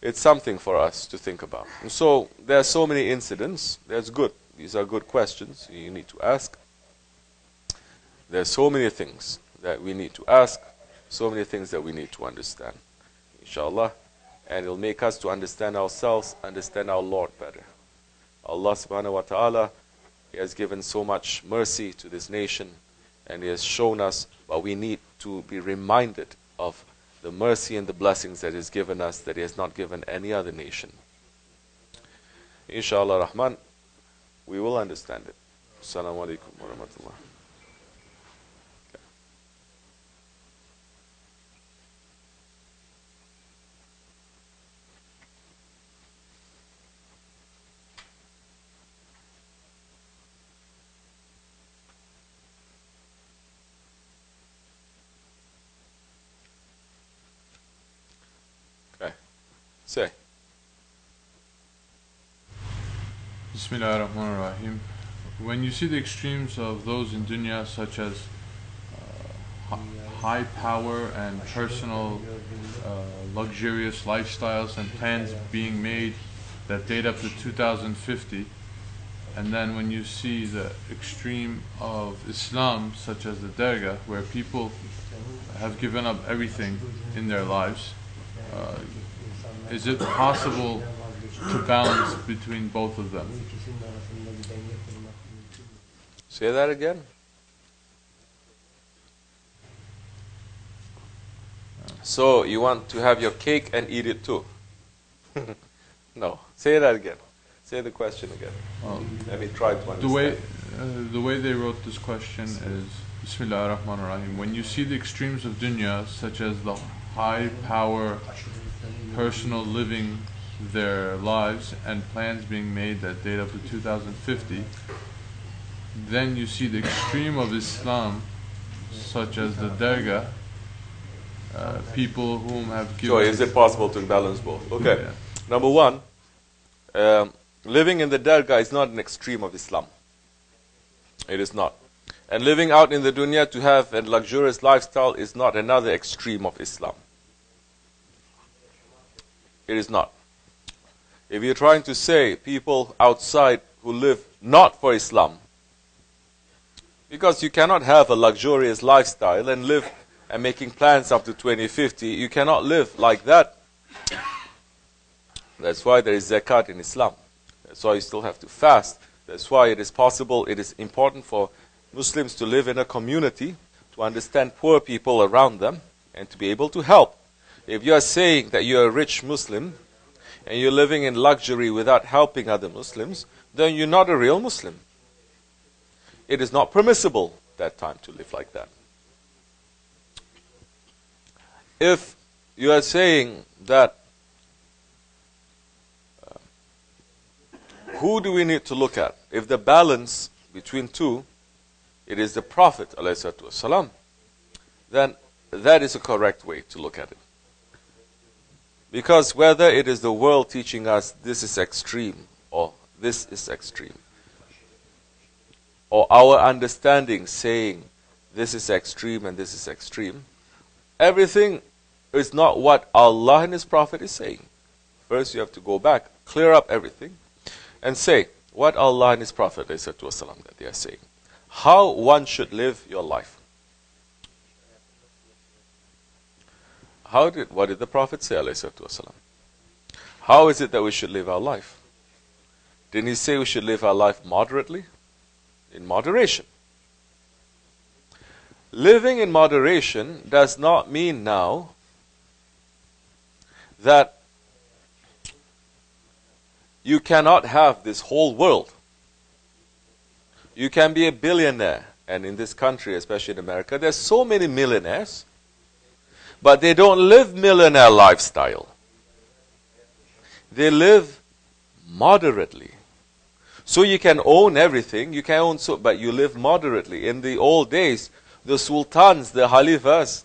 it's something for us to think about. And so, there are so many incidents. That's good. These are good questions you need to ask. There are so many things that we need to ask. So many things that we need to understand. Inshallah. And it will make us to understand ourselves, understand our Lord better. Allah subhanahu wa ta'ala, He has given so much mercy to this nation. And He has shown us, but we need to be reminded of the mercy and the blessings that He has given us, that He has not given any other nation. Inshallah Rahman, we will understand it. Assalamu alaikum wa rahmatullah. Say. Bismillahirrahmanirrahim. When you see the extremes of those in dunya, such as high power and personal luxurious lifestyles and plans being made that date up to 2050, and then when you see the extreme of Islam, such as the Dergahi, where people have given up everything in their lives, is it possible to balance between both of them? Say that again. So you want to have your cake and eat it too? No. Say that again. Say the question again. Let me try to understand. The way they wrote this question is, Bismillah ar-Rahman ar-Rahim. When you see the extremes of dunya, such as the high power personal living their lives and plans being made that date up to 2050, then you see the extreme of Islam, such as the Dergahi, people whom have given... So is it possible to balance both? Okay. Yeah. Number one, living in the Dergahi is not an extreme of Islam. It is not. And living out in the dunya to have a luxurious lifestyle is not another extreme of Islam. It is not. If you're trying to say people outside who live not for Islam, because you cannot have a luxurious lifestyle and live and making plans up to 2050, you cannot live like that. That's why there is zakat in Islam. That's why you still have to fast. That's why it is possible, it is important for Muslims to live in a community, to understand poor people around them, and to be able to help. If you are saying that you are a rich Muslim, and you're living in luxury without helping other Muslims, then you're not a real Muslim. It is not permissible that time to live like that. If you are saying that, who do we need to look at? If the balance between two, it is the Prophet ﷺ, then that is a correct way to look at it. Because whether it is the world teaching us this is extreme or this is extreme, or our understanding saying this is extreme and this is extreme, everything is not what Allah and His Prophet is saying. First you have to go back, clear up everything, and say what Allah and His Prophet ﷺ that they are saying. How one should live your life. What did the Prophet say ﷺ? How is it that we should live our life? Didn't he say we should live our life moderately? In moderation. Living in moderation does not mean now that you cannot have this whole world. You can be a billionaire, and in this country, especially in America, there's so many millionaires, but they don't live millionaire lifestyle. They live moderately. So you can own everything, you can own but you live moderately. In the old days, the sultans, the Khalifahs,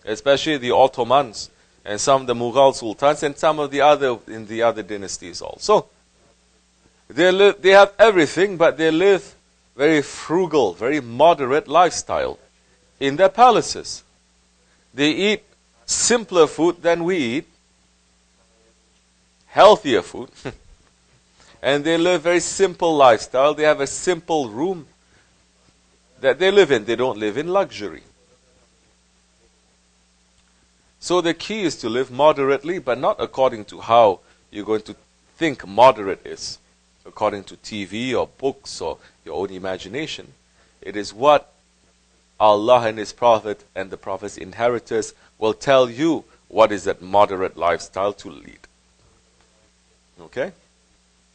especially the Ottomans, and some of the Mughal sultans, and some of the other in the other dynasties also, they have everything, but they live very frugal, very moderate lifestyle in their palaces. They eat simpler food than we eat, healthier food, and they live very simple lifestyle. They have a simple room that they live in. They don't live in luxury. So the key is to live moderately, but not according to how you're going to think moderate is, according to TV or books or your own imagination. It is what Allah and His Prophet and the Prophet's inheritors will tell you what is that moderate lifestyle to lead. Okay?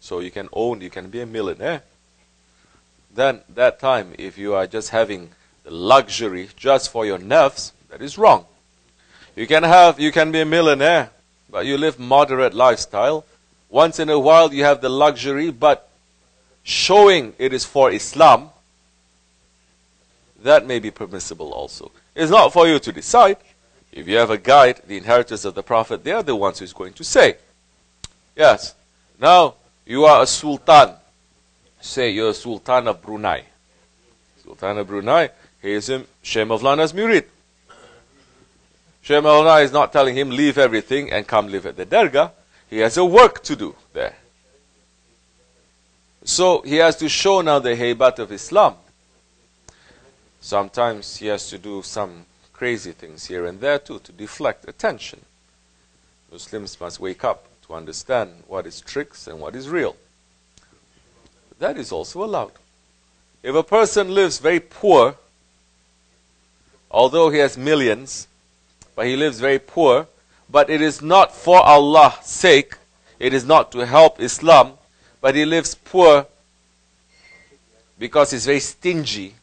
So you can own, you can be a millionaire. Then that time, if you are just having the luxury just for your nerves, that is wrong. You can be a millionaire, but you live moderate lifestyle. Once in a while you have the luxury, but showing it is for Islam, that may be permissible also. It's not for you to decide. If you have a guide, the inheritors of the Prophet, they are the ones who's going to say, yes, now you are a sultan. Say you're a sultan of Brunei. Sultan of Brunei, he is Shaykh Mawlana's murid. Shaykh Mawlana is not telling him leave everything and come live at the Dergahi. He has a work to do there. So he has to show now the haybat of Islam. Sometimes he has to do some crazy things here and there too to deflect attention. Muslims must wake up to understand what is tricks and what is real. That is also allowed. If a person lives very poor, although he has millions, but he lives very poor, but it is not for Allah's sake, it is not to help Islam, but he lives poor because he's very stingy,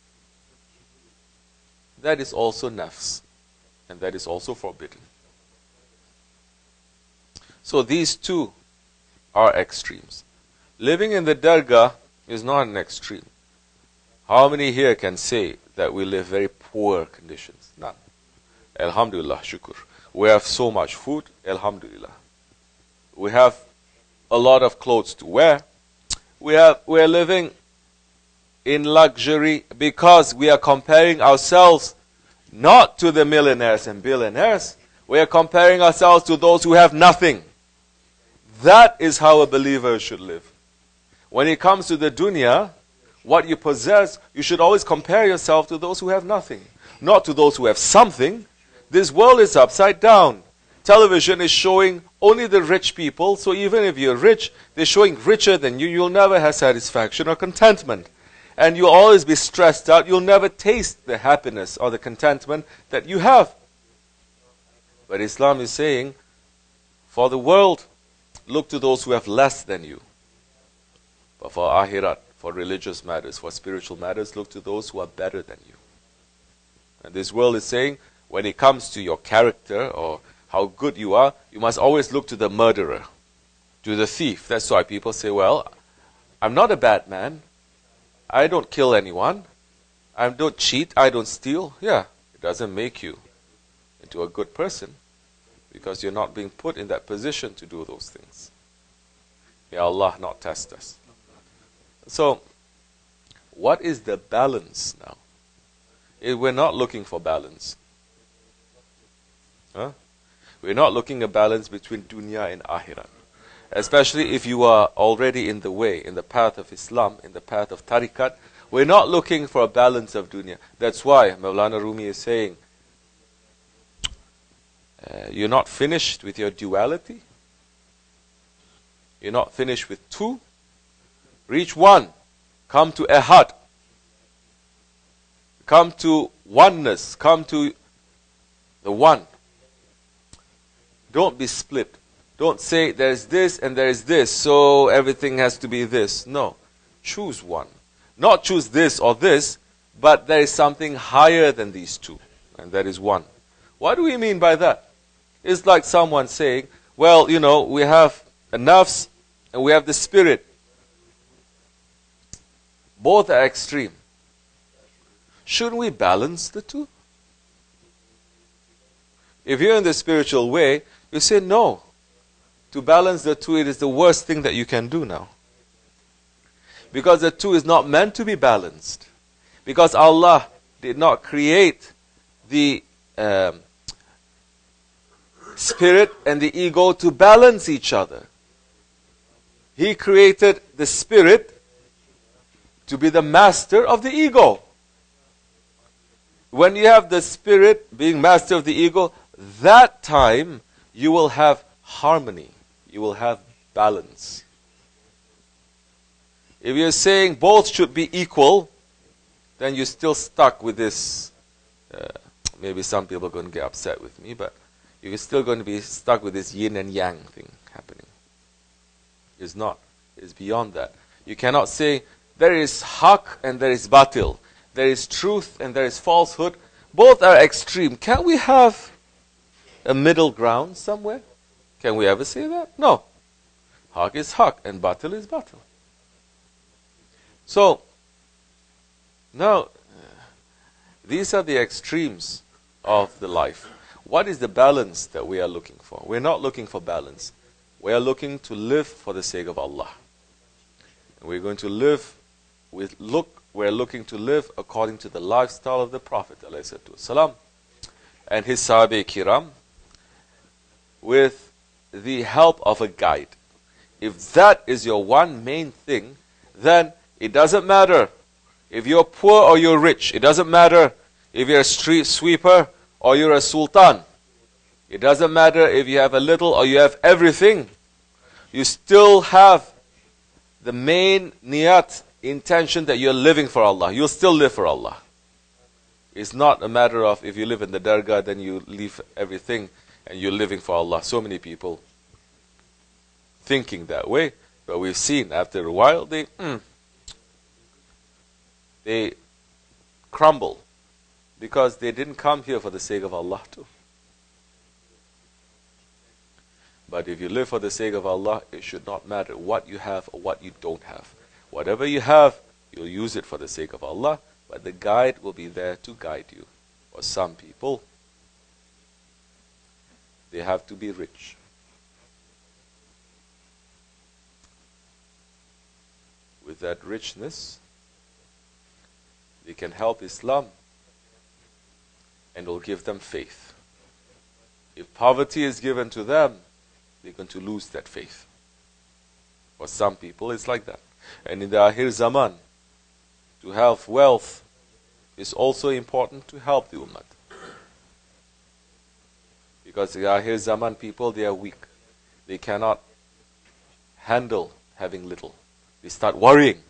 that is also nafs, and that is also forbidden. So these two are extremes. Living in the Dergah is not an extreme. How many here can say that we live very poor conditions? None. Alhamdulillah, shukr. We have so much food, alhamdulillah. We have a lot of clothes to wear. We are living in luxury because we are comparing ourselves not to the millionaires and billionaires. We are comparing ourselves to those who have nothing. That is how a believer should live. When it comes to the dunya, what you possess, you should always compare yourself to those who have nothing, not to those who have something. This world is upside down. Television is showing only the rich people, so even if you're rich, they're showing richer than you. You'll never have satisfaction or contentment. And you'll always be stressed out. You'll never taste the happiness or the contentment that you have. But Islam is saying, for the world, look to those who have less than you. But for akhirat, for religious matters, for spiritual matters, look to those who are better than you. And this world is saying, when it comes to your character or how good you are, you must always look to the murderer, to the thief. That's why people say, well, I'm not a bad man. I don't kill anyone. I don't cheat. I don't steal. Yeah, it doesn't make you into a good person because you're not being put in that position to do those things. May Allah not test us. So, what is the balance now? We're not looking for balance. Huh? We're not looking at balance between dunya and akhirat. Especially if you are already in the way, in the path of Islam, in the path of tariqat. We're not looking for a balance of dunya. That's why Mawlana Rumi is saying, you're not finished with your duality. You're not finished with two. Reach one. Come to ahad. Come to oneness. Come to the one. Don't be split. Don't say there's this and there's this, so everything has to be this. No. Choose one. Not choose this or this, but there is something higher than these two. And that is one. What do we mean by that? It's like someone saying, well, you know, we have a nafs and we have the spirit. Both are extreme. Shouldn't we balance the two? If you're in the spiritual way, you say no. To balance the two, it is the worst thing that you can do now. Because the two is not meant to be balanced. Because Allah did not create the spirit and the ego to balance each other. He created the spirit to be the master of the ego. When you have the spirit being master of the ego, that time you will have harmony. You will have balance. If you're saying both should be equal, then you're still stuck with this. Maybe some people are going to get upset with me, but you're still going to be stuck with this yin and yang thing happening. It's not. It's beyond that. You cannot say there is haq and there is batil. There is truth and there is falsehood. Both are extreme. Can't we have a middle ground somewhere? Can we ever say that? No. Haq is haq and batil is batil. So, now, these are the extremes of the life. What is the balance that we are looking for? We're not looking for balance. We are looking to live for the sake of Allah. And we're going to live we're looking to live according to the lifestyle of the Prophet ﷺ and his Sahabe Kiram with the help of a guide. If that is your one main thing, then it doesn't matter if you're poor or you're rich. It doesn't matter if you're a street sweeper or you're a sultan. It doesn't matter if you have a little or you have everything. You still have the main niyat, intention that you're living for Allah. You'll still live for Allah. It's not a matter of if you live in the Dergah, then you leave everything and you're living for Allah. So many people thinking that way, but we've seen after a while they crumble because they didn't come here for the sake of Allah too. But if you live for the sake of Allah, it should not matter what you have or what you don't have. Whatever you have, you'll use it for the sake of Allah, but the guide will be there to guide you. For some people, they have to be rich. With that richness, they can help Islam and will give them faith. If poverty is given to them, they're going to lose that faith. For some people, it's like that. And in the Akhir Zaman, to have wealth is also important to help the Ummah. Because the Akhir Zaman people, they are weak. They cannot handle having little. They start worrying.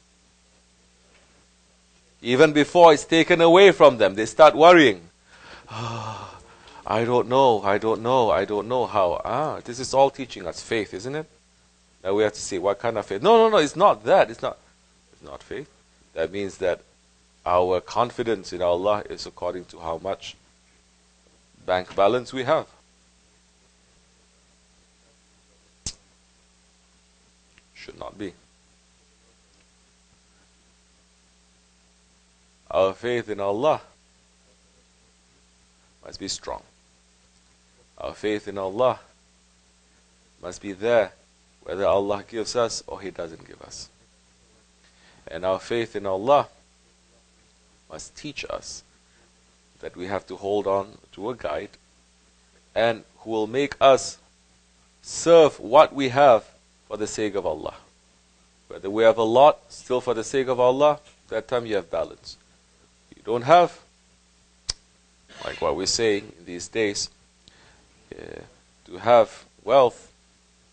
Even before it's taken away from them, they start worrying. I don't know how. This is all teaching us faith, isn't it? Now we have to say, what kind of faith? No, it's not that. It's not faith. That means that our confidence in Allah is according to how much bank balance we have. Should not be. Our faith in Allah must be strong. Our faith in Allah must be there whether Allah gives us or He doesn't give us. And our faith in Allah must teach us that we have to hold on to a guide and who will make us serve what we have for the sake of Allah. Whether we have a lot, still for the sake of Allah, that time you have balance. You don't have, like what we're saying in these days, to have wealth,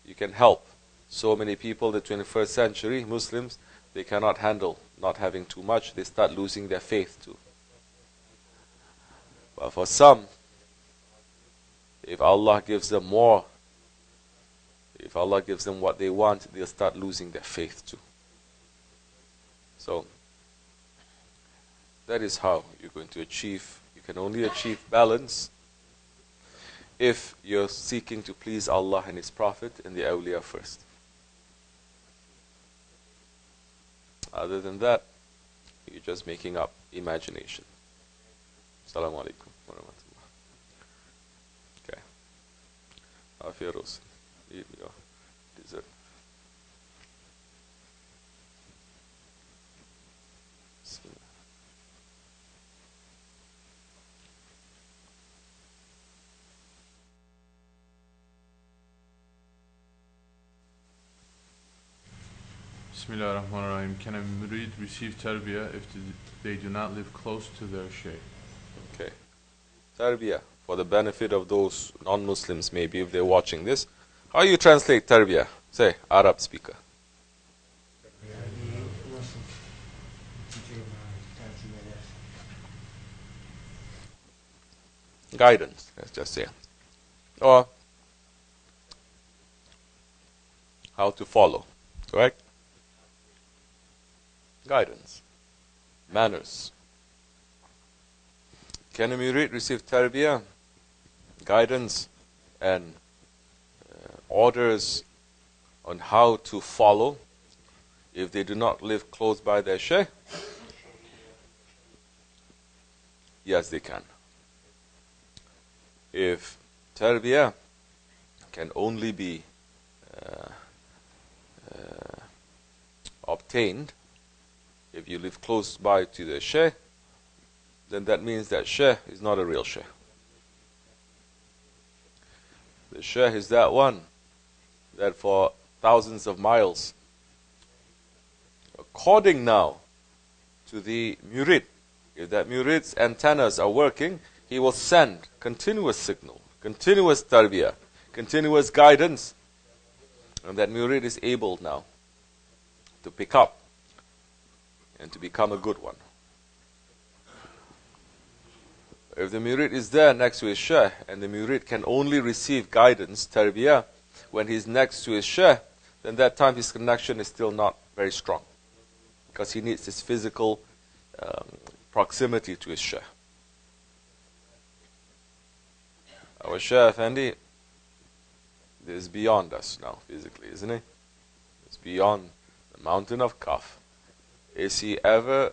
you can help. So many people in the 21st century, Muslims, they cannot handle not having too much. They start losing their faith too. But for some, if Allah gives them more, if Allah gives them what they want, they'll start losing their faith too. So, that is how you're going to achieve. You can only achieve balance if you're seeking to please Allah and His Prophet and the awliya first. Other than that, you're just making up imagination. Assalamu alaikum wa rahmatullah. Okay. Afiros. Eat your dessert. Bismillahirrahmanirrahim. Can a murid receive tarbiyah if they do not live close to their shaykh? Okay. Tarbiyah, for the benefit of those non-Muslims maybe if they're watching this. How you translate tarbiyah? Say, Arab speaker. Guidance, let's just say. Or how to follow, correct? Guidance, manners. Can a murid receive tarbiyah, guidance, and orders on how to follow if they do not live close by their shaykh? Yes, they can. If tarbiyah can only be obtained if you live close by to the shaykh, then that means that shaykh is not a real shaykh. The shaykh is that one that for thousands of miles, according now to the murid, if that murid's antennas are working, he will send continuous signal, continuous tarbiyah, continuous guidance, and that murid is able now to pick up and to become a good one. If the murid is there next to his shaykh, and the murid can only receive guidance, tarbiyah, when he's next to his shaykh, then that time his connection is still not very strong, because he needs this physical proximity to his shaykh. Our Shaykh Efendi, This is beyond us now, physically, isn't it? It's beyond the mountain of Kaf. Did he ever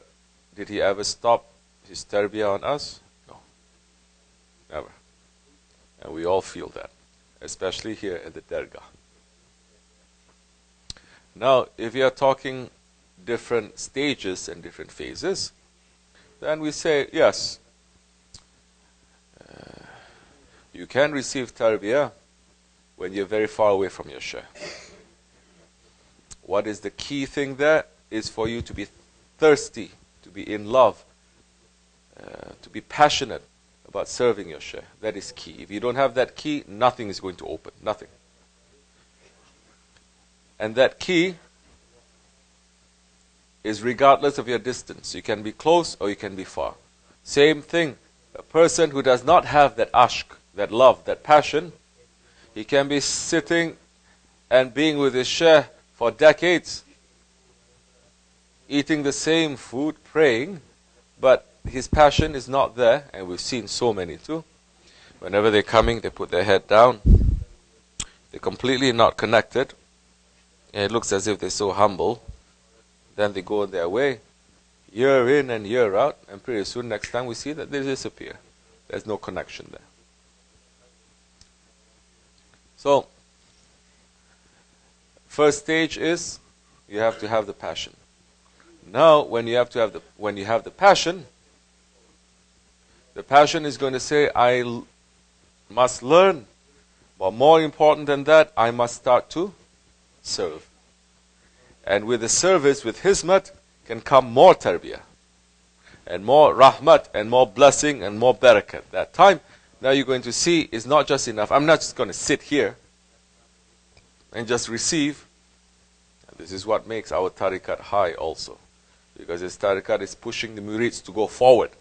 stop his tarbiyah on us? No. Never. And we all feel that, especially here at the Dergah. Now, if you are talking different stages and different phases, then we say, yes, you can receive tarbiyah when you're very far away from your shaykh. What is the key thing there is for you to be thirsty, to be in love, to be passionate about serving your shaykh. That is key. If you don't have that key, nothing is going to open. Nothing. And that key is regardless of your distance. You can be close or you can be far. Same thing. A person who does not have that ashq, that love, that passion, he can be sitting and being with his shaykh for decades, eating the same food, praying, but his passion is not there, and we've seen so many too. Whenever they're coming, they put their head down. They're completely not connected, and it looks as if they're so humble. Then they go their way, year in and year out, and pretty soon next time we see that they disappear. There's no connection there. So, first stage is you have to have the passion. Now, when you have the passion is going to say, I must learn, but more important than that, I must start to serve. And with the service, with hizmat, can come more tarbiyah, and more rahmat, and more blessing, and more barakat. That time, now you're going to see, is not just enough. I'm not just going to sit here and just receive. And this is what makes our tariqat high also. Because this tariqat is pushing the murids to go forward,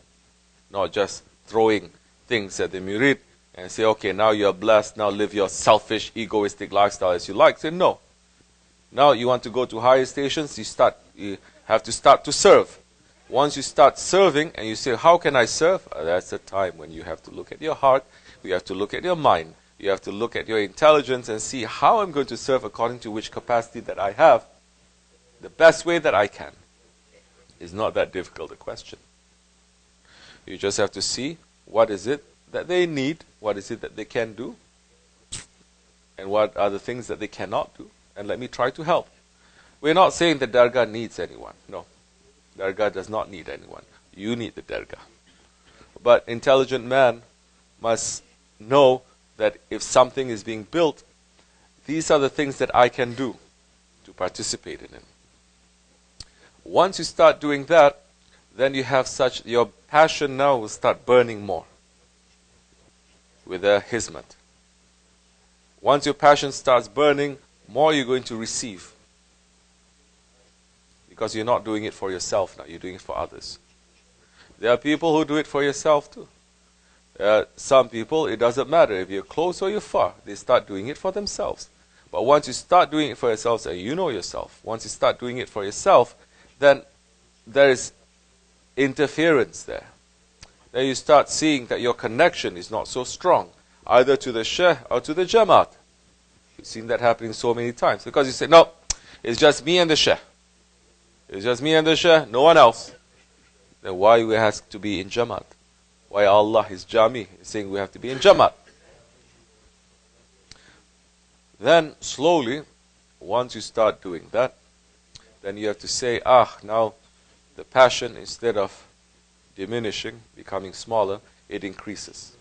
not just throwing things at the murid and say, okay, now you're blessed, now live your selfish, egoistic lifestyle as you like. Say, no. Now you want to go to higher stations, you have to start to serve. Once you start serving and you say, how can I serve? That's the time when you have to look at your heart, you have to look at your mind, you have to look at your intelligence and see how I'm going to serve according to which capacity that I have, the best way that I can. It's not that difficult a question. You just have to see what is it that they need, what is it that they can do, and what are the things that they cannot do, and let me try to help. We're not saying that Dergah needs anyone. No. Dergah does not need anyone. You need the Dergah. But intelligent man must know that if something is being built, these are the things that I can do to participate in it. Once you start doing that, then you have your passion now will start burning more with a hizmat. Once your passion starts burning, more you're going to receive. Because you're not doing it for yourself now, you're doing it for others. There are people who do it for yourself too. Some people, it doesn't matter if you're close or you're far, they start doing it for themselves. But once you start doing it for yourselves and you know yourself, once you start doing it for yourself, then there is interference there. Then you start seeing that your connection is not so strong, either to the shaykh or to the jamaat. We've seen that happening so many times. Because you say, no, it's just me and the shaykh. It's just me and the shaykh, no one else. Then why we have to be in jamaat? Why Allah is jami, is saying we have to be in jamaat? Then slowly, once you start doing that, then you have to say, now the passion, instead of diminishing, becoming smaller, it increases.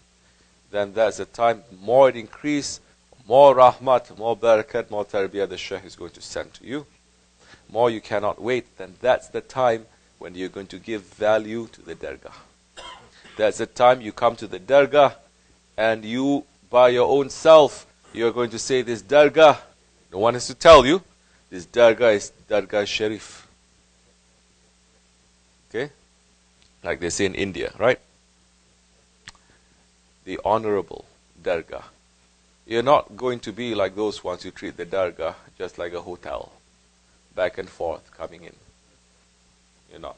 Then that's the time, more it increases, more rahmat, more barakat, more tarbiyah the shaykh is going to send to you. More you cannot wait, then that's the time when you're going to give value to the dergah. That's the time you come to the dergah and you, by your own self, you're going to say this dergah, no one has to tell you, this dergah is Dergahi Sharif. Okay? Like they say in India, right? The honorable dergah. You're not going to be like those ones who treat the dergah just like a hotel. Back and forth, coming in. You're not.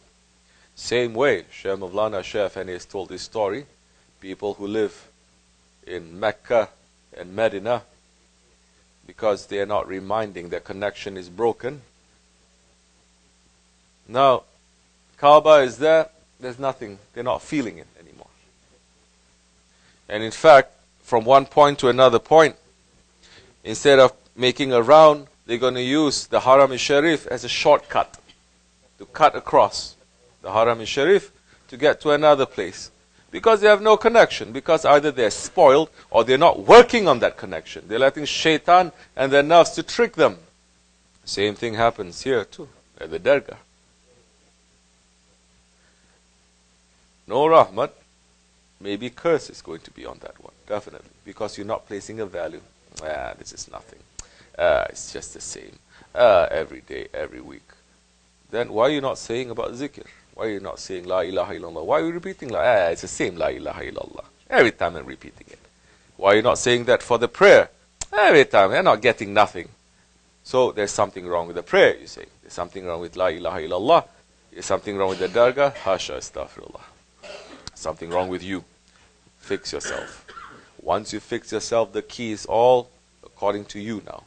Same way, Shaykh Mawlana Shaykh Efendi has told this story. People who live in Mecca and Medina, because they are not reminding their connection is broken. Now, Kaaba is there, there's nothing, they're not feeling it anymore. And in fact, from one point to another point, instead of making a round, they're going to use the Haram-i-Sharif as a shortcut to cut across the Haram-i-Sharif to get to another place. Because they have no connection, because either they're spoiled or they're not working on that connection. They're letting shaitan and their nerves to trick them. Same thing happens here too, at the Dergah. No rahmat, maybe curse is going to be on that one, definitely, because you're not placing a value. This is nothing. It's just the same. Every day, every week. Then why are you not saying about zikr? Why are you not saying La ilaha illallah? Why are you repeating it's the same La ilaha illallah. Every time I'm repeating it. Why are you not saying that for the prayer? Every time, they're not getting nothing. So there's something wrong with the prayer, you say. There's something wrong with La ilaha illallah. There's something wrong with the Dargah. Hasha astaghfirullah. Something wrong with you. Fix yourself. Once you fix yourself, the key is all according to you now.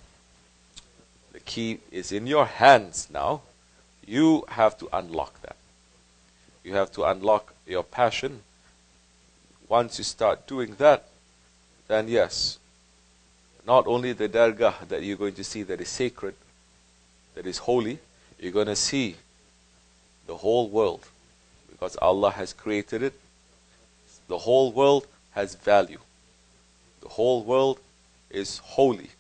The key is in your hands now. You have to unlock that. You have to unlock your passion. Once you start doing that, then yes, not only the Dargah that you're going to see that is sacred, that is holy, you're going to see the whole world. Because Allah has created it. The whole world has value. The whole world is holy.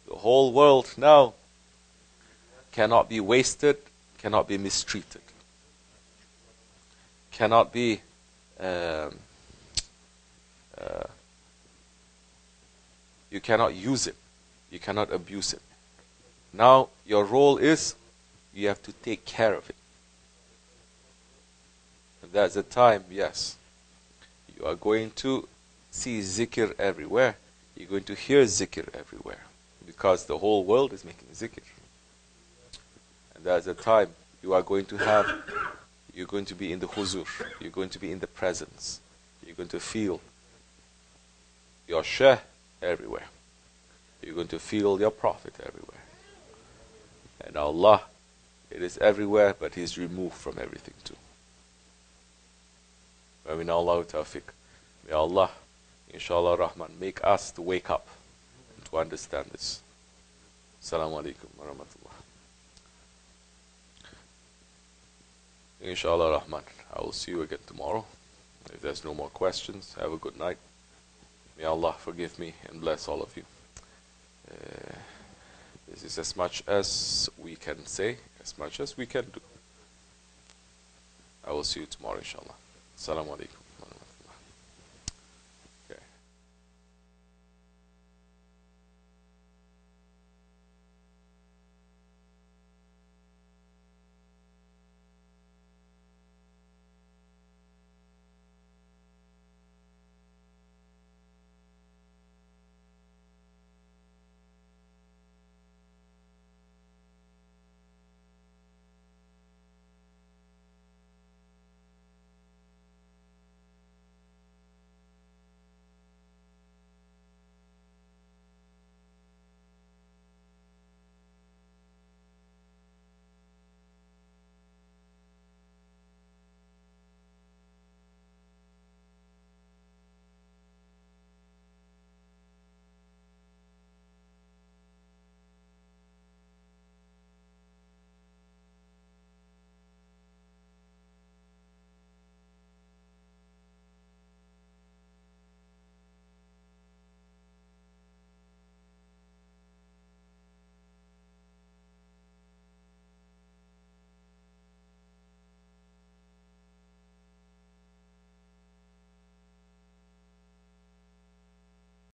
The whole world now cannot be wasted, cannot be mistreated, cannot be you cannot use it, you cannot abuse it. Now your role is you have to take care of it. And that's the time, yes, you are going to see zikr everywhere. You're going to hear zikr everywhere. Because the whole world is making zikr. And that's the time you are going to have, you're going to be in the huzur. You're going to be in the presence. You're going to feel your Shaykh everywhere. You're going to feel your Prophet everywhere. And Allah, it is everywhere, but He's removed from everything too. Amin Allah tawfiq. May Allah, inshallah Rahman, make us to wake up and to understand this. Assalamu alaikum wa rahmatullah. Inshallah Rahman, I will see you again tomorrow. If there's no more questions, have a good night. May Allah forgive me and bless all of you. This is as much as we can say, as much as we can do. I will see you tomorrow inshallah. Assalamu alaikum.